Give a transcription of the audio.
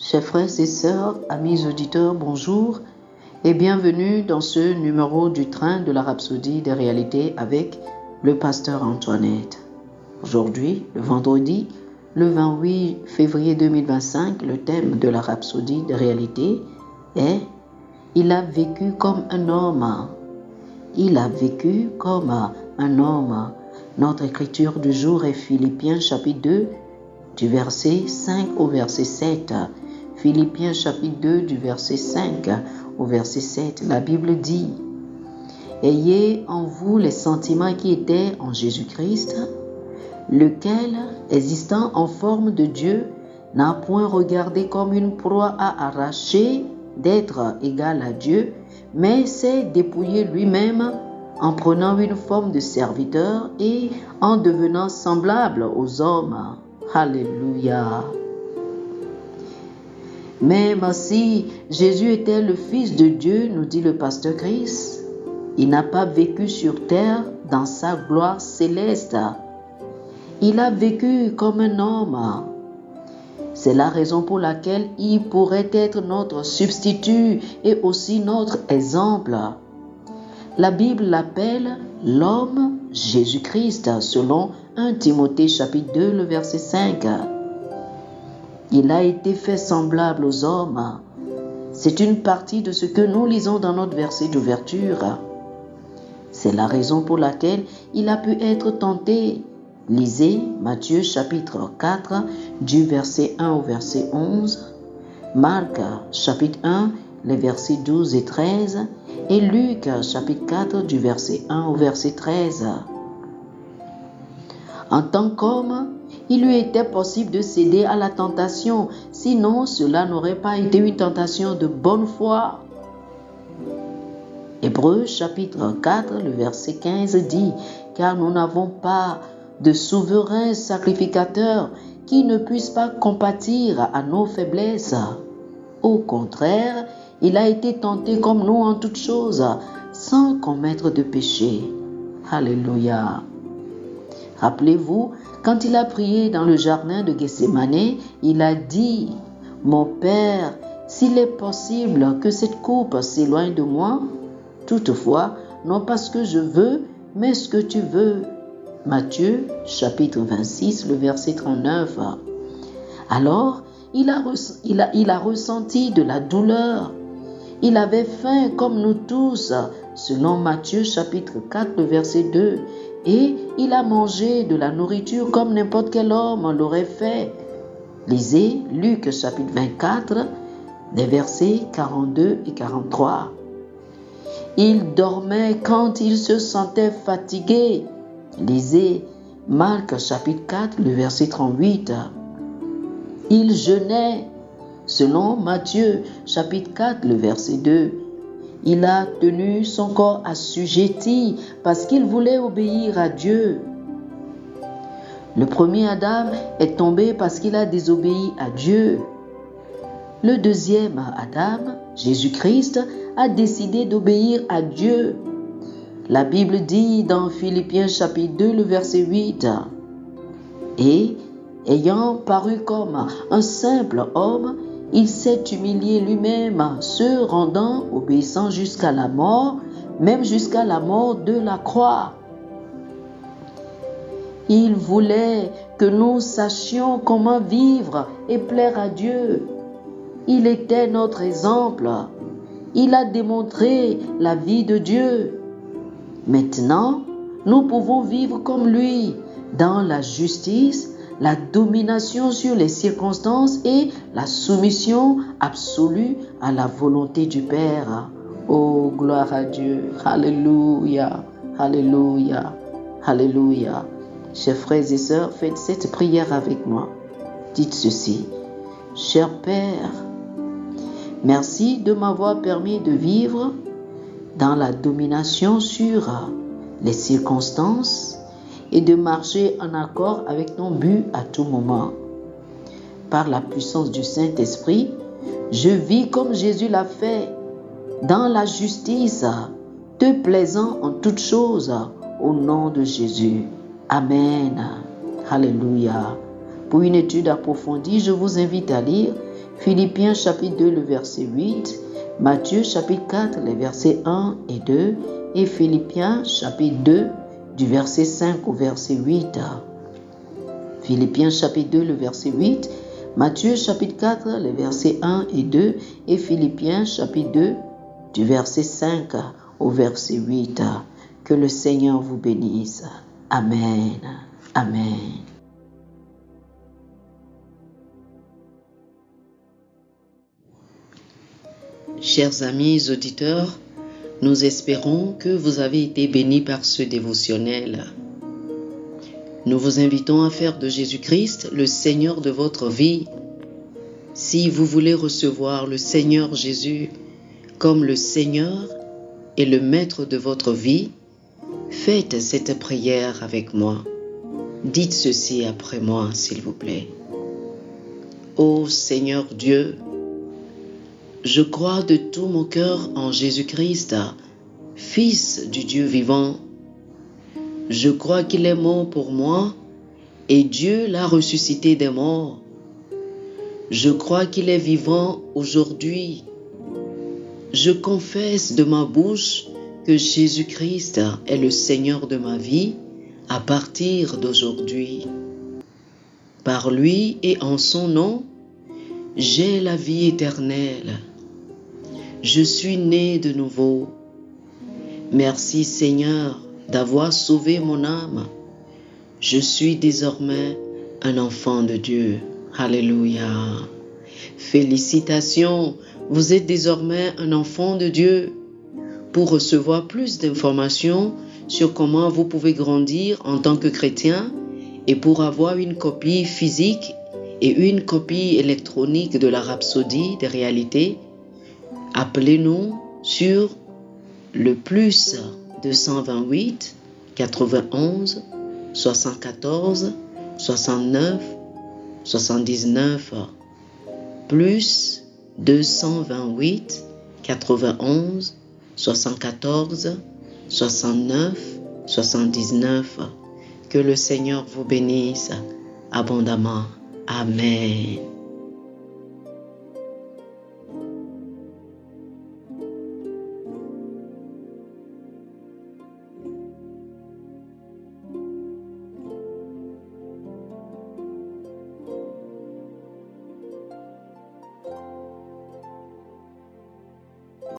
Chers frères et sœurs, amis auditeurs, bonjour et bienvenue dans ce numéro du train de la Rhapsodie des réalités avec le pasteur Antoinette. Aujourd'hui, le vendredi, le 28 février 2025, le thème de la Rhapsodie des réalités est « Il a vécu comme un homme ». Il a vécu comme un homme. Notre écriture du jour est Philippiens chapitre 2 du verset 5 au verset 7. Philippiens chapitre 2 du verset 5 au verset 7. La Bible dit « Ayez en vous les sentiments qui étaient en Jésus-Christ, lequel, existant en forme de Dieu, n'a point regardé comme une proie à arracher d'être égal à Dieu, mais s'est dépouillé lui-même en prenant une forme de serviteur et en devenant semblable aux hommes. » Alléluia. Même si Jésus était le Fils de Dieu, nous dit le pasteur Chris, il n'a pas vécu sur terre dans sa gloire céleste. Il a vécu comme un homme. C'est la raison pour laquelle il pourrait être notre substitut et aussi notre exemple. La Bible l'appelle l'homme Jésus-Christ, selon 1 Timothée chapitre 2, le verset 5. Il a été fait semblable aux hommes. C'est une partie de ce que nous lisons dans notre verset d'ouverture. C'est la raison pour laquelle il a pu être tenté. Lisez Matthieu chapitre 4 du verset 1 au verset 11, Marc chapitre 1 les versets 12 et 13 et Luc chapitre 4 du verset 1 au verset 13. En tant qu'homme, il lui était possible de céder à la tentation, sinon cela n'aurait pas été une tentation de bonne foi. Hébreux chapitre 4 le verset 15 dit « Car nous n'avons pas de souverain sacrificateur qui ne puisse pas compatir à nos faiblesses. Au contraire, il a été tenté comme nous en toutes choses, sans commettre de péché. » Alléluia. Rappelez-vous, quand il a prié dans le jardin de Gethsémane, il a dit « Mon Père, s'il est possible que cette coupe s'éloigne de moi, toutefois, non pas ce que je veux, mais ce que tu veux. » Matthieu, chapitre 26, le verset 39. Alors, il a ressenti de la douleur. Il avait faim comme nous tous, selon Matthieu, chapitre 4, le verset 2. Et il a mangé de la nourriture comme n'importe quel homme l'aurait fait. Lisez Luc, chapitre 24, les versets 42 et 43. Il dormait quand il se sentait fatigué. Lisez Marc chapitre 4, le verset 38. Il jeûnait, selon Matthieu chapitre 4, le verset 2. Il a tenu son corps assujetti parce qu'il voulait obéir à Dieu. Le premier Adam est tombé parce qu'il a désobéi à Dieu. Le deuxième Adam, Jésus-Christ, a décidé d'obéir à Dieu. La Bible dit dans Philippiens chapitre 2, le verset 8, « Et, ayant paru comme un simple homme, il s'est humilié lui-même, se rendant obéissant jusqu'à la mort, même jusqu'à la mort de la croix. » Il voulait que nous sachions comment vivre et plaire à Dieu. Il était notre exemple. Il a démontré la vie de Dieu. Maintenant, nous pouvons vivre comme lui, dans la justice, la domination sur les circonstances et la soumission absolue à la volonté du Père. Oh, gloire à Dieu. Alléluia, alléluia, alléluia. Chers frères et sœurs, faites cette prière avec moi. Dites ceci. Cher Père, merci de m'avoir permis de vivre dans la domination sur les circonstances et de marcher en accord avec ton but à tout moment. Par la puissance du Saint-Esprit, je vis comme Jésus l'a fait, dans la justice, te plaisant en toutes choses, au nom de Jésus. Amen. Alléluia. Pour une étude approfondie, je vous invite à lire Philippiens chapitre 2, le verset 8, Matthieu chapitre 4, les versets 1 et 2, et Philippiens chapitre 2, du verset 5 au verset 8. Philippiens chapitre 2, le verset 8, Matthieu chapitre 4, les versets 1 et 2, et Philippiens chapitre 2, du verset 5 au verset 8. Que le Seigneur vous bénisse. Amen. Amen. Chers amis auditeurs, nous espérons que vous avez été bénis par ce dévotionnel. Nous vous invitons à faire de Jésus-Christ le Seigneur de votre vie. Si vous voulez recevoir le Seigneur Jésus comme le Seigneur et le Maître de votre vie, faites cette prière avec moi. Dites ceci après moi, s'il vous plaît. Ô Seigneur Dieu, je crois de tout mon cœur en Jésus-Christ, Fils du Dieu vivant. Je crois qu'il est mort pour moi et Dieu l'a ressuscité des morts. Je crois qu'il est vivant aujourd'hui. Je confesse de ma bouche que Jésus-Christ est le Seigneur de ma vie à partir d'aujourd'hui. Par lui et en son nom, j'ai la vie éternelle. Je suis né de nouveau. Merci Seigneur d'avoir sauvé mon âme. Je suis désormais un enfant de Dieu. Alléluia. Félicitations, vous êtes désormais un enfant de Dieu. Pour recevoir plus d'informations sur comment vous pouvez grandir en tant que chrétien et pour avoir une copie physique et une copie électronique de la Rhapsodie des réalités, appelez-nous sur le plus 228 91 74 69 79 plus 228 91 74 69 79. Que le Seigneur vous bénisse abondamment. Amen.